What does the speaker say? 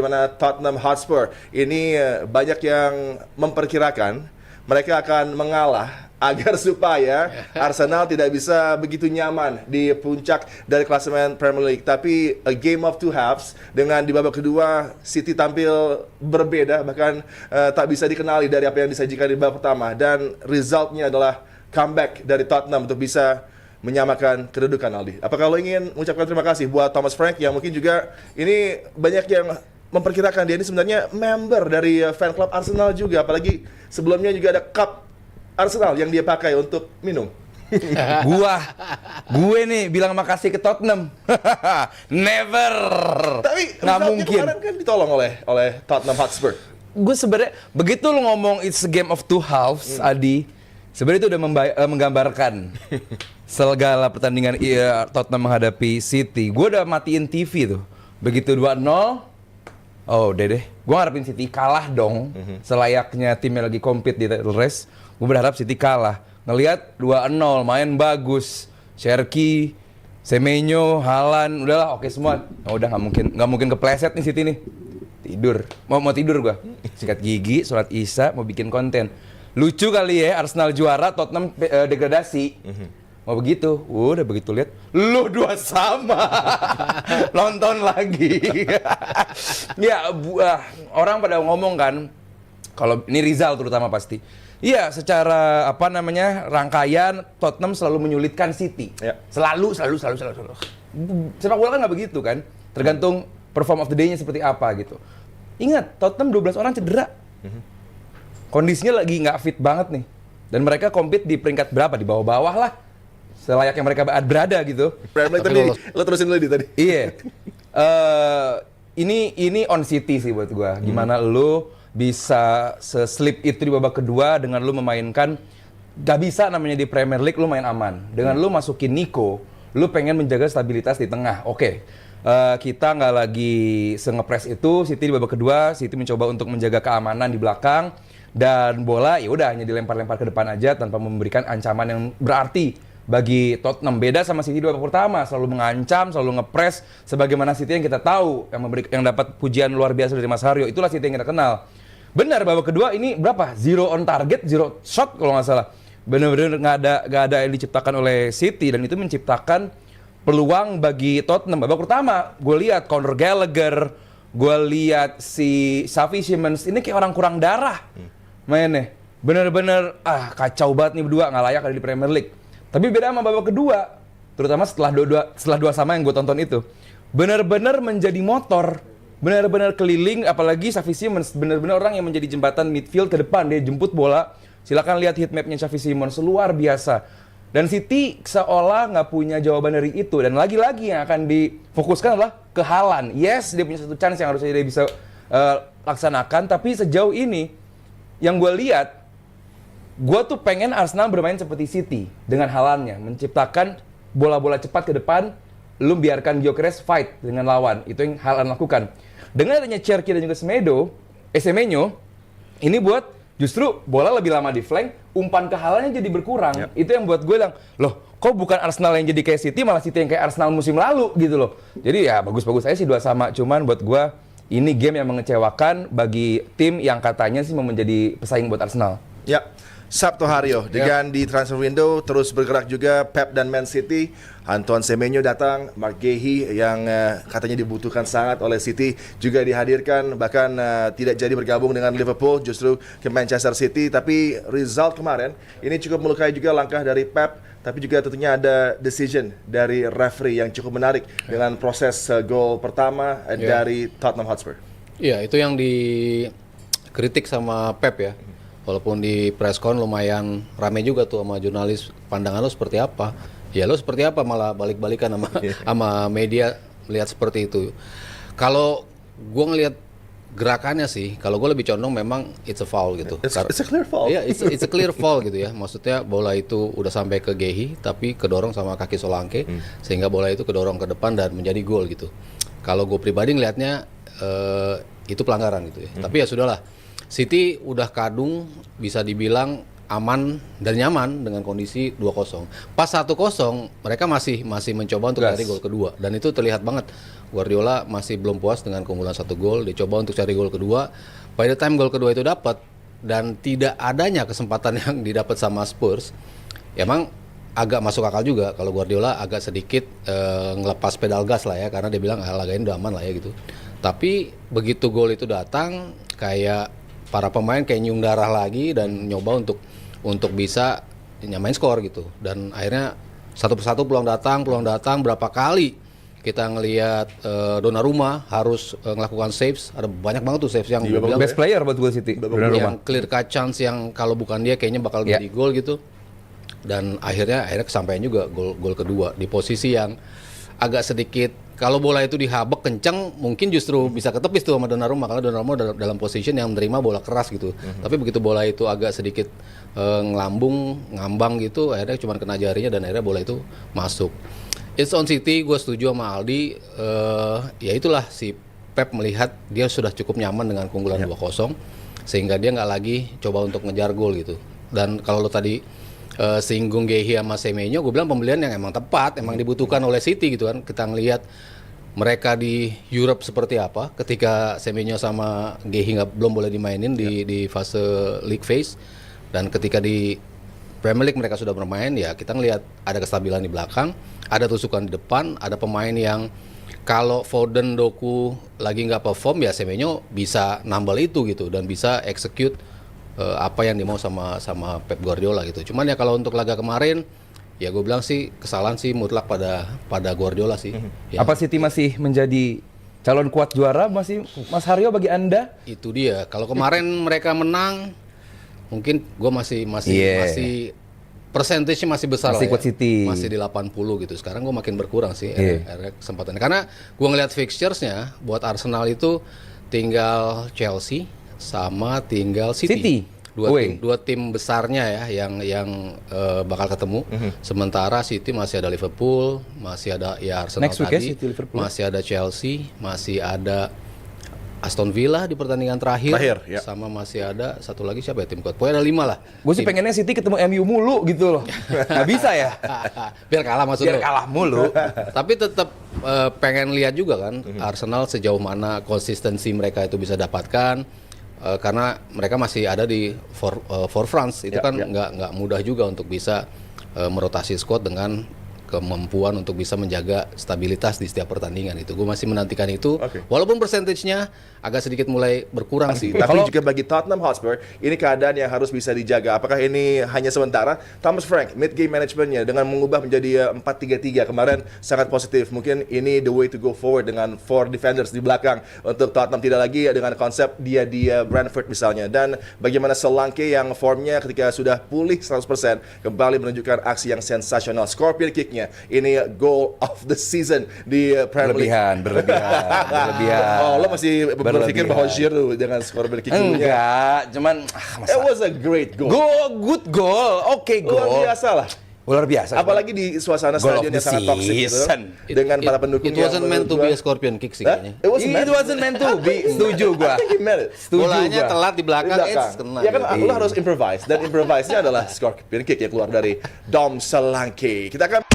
mana Tottenham Hotspur ini banyak yang memperkirakan mereka akan mengalah agar supaya Arsenal tidak bisa begitu nyaman di puncak dari klasemen Premier League. Tapi a game of two halves, dengan di babak kedua City tampil berbeda, bahkan tak bisa dikenali dari apa yang disajikan di babak pertama. Dan resultnya adalah comeback dari Tottenham untuk bisa menyamakan kedudukan, Aldi. Apakah lo ingin mengucapkan terima kasih buat Thomas Frank yang mungkin juga ini banyak yang memperkirakan dia ini sebenarnya member dari fan club Arsenal juga, apalagi sebelumnya juga ada cup Arsenal yang dia pakai untuk minum. Gue nih bilang makasih ke Tottenham. Never. Tapi nggak mungkin. Kemarin kan ditolong oleh Tottenham Hotspur. Gue sebenarnya begitu lo ngomong it's a game of two halves, Adi, sebenarnya itu udah menggambarkan segala pertandingan Tottenham menghadapi City. Gue udah matiin TV tuh. Begitu 2-0, oh deh. Gue ngarepin City kalah dong. Selayaknya timnya lagi compete di title race. Gue berharap City kalah. Ngelihat 2-0, main bagus. Cherki, Semenyo, Haaland, udahlah oke semua. Oh, udah nggak mungkin kepleset nih City nih. Tidur. Mau tidur gue. Sikat gigi, sholat Isya, mau bikin konten. Lucu kali ya, Arsenal juara, Tottenham degradasi. Mau begitu, udah begitu lihat, lu dua sama. Nonton lagi. Ya, orang pada ngomong kan, kalau ini Rizal terutama pasti. Iya, secara rangkaian Tottenham selalu menyulitkan City. Ya. Selalu. Sepak bola kan nggak begitu kan? Tergantung perform of the day-nya seperti apa gitu. Ingat, Tottenham 12 orang cedera. Kondisinya lagi nggak fit banget nih. Dan mereka compete di peringkat berapa? Di bawah-bawah lah. Selayaknya mereka berada gitu. Premier League tadi, lo terusin dulu tadi. Iya. Ini on City sih buat gua. Gimana lu bisa se-slip itu di babak kedua dengan lu memainkan, gak bisa namanya di Premier League lu main aman. Dengan lu masukin Nico, lu pengen menjaga stabilitas di tengah. Oke. Kita nggak lagi se-ngepres itu. City di babak kedua, City mencoba untuk menjaga keamanan di belakang. Dan bola ya udah hanya dilempar-lempar ke depan aja tanpa memberikan ancaman yang berarti bagi Tottenham. Beda sama City di babak pertama, selalu mengancam, selalu ngepres sebagaimana City yang kita tahu, yang dapat pujian luar biasa dari Mas Haryo. Itulah City yang kita kenal. Benar, babak kedua ini berapa? 0 on target, 0 shot kalau nggak salah. Benar-benar nggak ada yang diciptakan oleh City, dan itu menciptakan peluang bagi Tottenham. Babak pertama, gue lihat Conor Gallagher, gue lihat si Xavi Simons, ini kayak orang kurang darah mainnya. Bener-bener kacau banget nih berdua, nggak layak ada di Premier League. Tapi beda sama babak kedua, terutama setelah dua sama yang gue tonton itu, bener-bener menjadi motor, bener-bener keliling, apalagi Xavi Simons, bener-bener orang yang menjadi jembatan midfield ke depan, dia jemput bola. Silakan lihat heatmapnya Xavi Simons, luar biasa. Dan City seolah nggak punya jawaban dari itu, dan lagi-lagi yang akan difokuskan adalah ke Haaland. Yes, dia punya satu chance yang harusnya dia bisa laksanakan, tapi sejauh ini yang gue lihat, gue tuh pengen Arsenal bermain seperti City dengan Haalandnya, menciptakan bola-bola cepat ke depan, lu biarkan Gyökeres fight dengan lawan. Itu yang Haaland lakukan. Dengan adanya Cherki dan juga Semenyo, ini buat justru bola lebih lama di flank, umpan ke Haalandnya jadi berkurang. Yep. Itu yang buat gue bilang, loh kok bukan Arsenal yang jadi kayak City, malah City yang kayak Arsenal musim lalu gitu loh. Jadi ya bagus-bagus aja sih 2 sama, cuman buat gue ini game yang mengecewakan bagi tim yang katanya sih mau menjadi pesaing buat Arsenal. Ya, Sabtu Haryo, dengan di transfer window terus bergerak juga Pep dan Man City. Antoine Semenyo datang, Mark Guehi yang katanya dibutuhkan sangat oleh City juga dihadirkan, bahkan tidak jadi bergabung dengan Liverpool, justru ke Manchester City. Tapi result kemarin ini cukup melukai juga langkah dari Pep, tapi juga tentunya ada decision dari referee yang cukup menarik dengan proses gol pertama dari Tottenham Hotspur. Iya, itu yang dikritik sama Pep ya. Walaupun di press con lumayan rame juga tuh sama jurnalis, pandangan lo seperti apa? Ya lo seperti apa, malah balik-balikan sama media lihat seperti itu. Kalau gue ngelihat gerakannya sih, kalau gue lebih condong memang it's a foul gitu. It's a clear foul. Iya, it's a clear foul gitu ya. Maksudnya bola itu udah sampai ke Guehi tapi kedorong sama kaki Solanke sehingga bola itu kedorong ke depan dan menjadi gol gitu. Kalau gue pribadi ngelihatnya itu pelanggaran gitu ya. Tapi ya sudahlah. City udah kadung, bisa dibilang aman dan nyaman dengan kondisi 2-0. Pas 1-0 mereka masih mencoba untuk Gas. cari gol kedua dan itu terlihat banget Guardiola masih belum puas dengan keunggulan 1 gol, dia coba untuk cari gol kedua. By the time gol kedua itu dapat dan tidak adanya kesempatan yang didapat sama Spurs, emang agak masuk akal juga kalau Guardiola agak sedikit ngelepas pedal gas lah ya, karena dia bilang laga ini udah aman lah ya gitu. Tapi begitu gol itu datang, kayak para pemain kayak nyium darah lagi dan nyoba untuk bisa nyamain skor gitu. Dan akhirnya satu persatu peluang datang berapa kali kita ngelihat Donnarumma harus melakukan saves, ada banyak banget tuh saves yang Iya, gua bilang Best player buat gue City. yang clear cut chance yang kalau bukan dia kayaknya bakal Ya. jadi gol gitu. Dan akhirnya kesampaian juga gol kedua di posisi yang agak sedikit, kalau bola itu dihabek kencang mungkin justru bisa ketepis tuh sama Donnarumma, karena Donnarumma dalam position yang menerima bola keras gitu. Tapi begitu bola itu agak sedikit ngambang gitu, akhirnya cuma kena jarinya dan akhirnya bola itu masuk. It's on City, gue setuju sama Aldi. Ya itulah, si Pep melihat dia sudah cukup nyaman dengan keunggulan 2-0 sehingga dia nggak lagi coba untuk ngejar gol gitu. Dan kalau lo tadi singgung Gehi sama Semenyo, gue bilang pembelian yang emang tepat, emang dibutuhkan oleh City gitu kan. Kita ngelihat mereka di Europe seperti apa ketika Semenyo sama Gehi belum boleh dimainin di fase league phase, dan ketika di Premier League mereka sudah bermain, ya kita ngelihat ada kestabilan di belakang, ada tusukan di depan, ada pemain yang kalau Foden, Doku lagi nggak perform ya Semenyo bisa nambal itu gitu dan bisa execute apa yang dimau sama Pep Guardiola gitu. Cuman ya kalau untuk laga kemarin, ya gue bilang sih kesalahan sih mutlak pada Guardiola sih. Ya, Apa City masih menjadi calon kuat juara masih Mas Haryo bagi Anda? itu dia. Kalau kemarin mereka menang, mungkin gue masih Yeah. masih persentasenya masih besar Masih lah kuat ya. City. Masih di 80 gitu. Sekarang gue makin berkurang sih Yeah. akhirnya kesempatannya. Karena gue ngeliat fixtures-nya buat Arsenal itu tinggal Chelsea sama tinggal City. Away. Dua tim besarnya ya yang bakal ketemu. Sementara City masih ada Liverpool, masih ada ya Arsenal Next week ya, tadi, City, Liverpool. masih ada Chelsea, masih ada Aston Villa di pertandingan terakhir, ya. sama masih ada satu lagi siapa ya tim kuat. Pokoknya ada 5 lah. Gue sih pengennya City ketemu MU mulu gitu loh. Nggak bisa ya? Biar kalah maksudnya. Biar kalah mulu. Tapi tetap pengen lihat juga kan Arsenal sejauh mana konsistensi mereka itu bisa dapatkan. Karena mereka masih ada di for France itu Ya, kan ya. nggak mudah juga untuk bisa merotasi squad dengan kemampuan untuk bisa menjaga stabilitas di setiap pertandingan itu. Gue masih menantikan itu, Oke. walaupun persentasenya agak sedikit mulai berkurang sih. Tapi juga bagi Tottenham Hotspur, ini keadaan yang harus bisa dijaga. Apakah ini hanya sementara? Thomas Frank, mid-game managementnya dengan mengubah menjadi 4-3-3 kemarin sangat positif. Mungkin ini the way to go forward dengan 4 defenders di belakang untuk Tottenham, tidak lagi dengan konsep dia Brentford misalnya. Dan bagaimana Solanke yang formnya ketika sudah pulih 100% kembali menunjukkan aksi yang sensasional. Scorpion kicknya, ini goal of the season di Premier League. Berlebihan. Oh, lo masih berpikir bahwa Giroud dengan skor kick dulunya. Enggak, cuman It was a great goal. good goal. Oke, Luar goal. biasa lah. Luar biasa. Apalagi di suasana Goal stadion of yang the sangat toksik gitu. season. Dengan para pendukung It wasn't meant to be a scorpion kick sih kayaknya. It wasn't meant. It wasn't meant to be. Setuju gua. I think he meant it. Setuju Bolanya gua. telat di belakang, Di belakang. kena. Ya kan gitu. lo harus improvise, dan improvise-nya adalah scorpion kick yang keluar dari Dom Solanke. Kita akan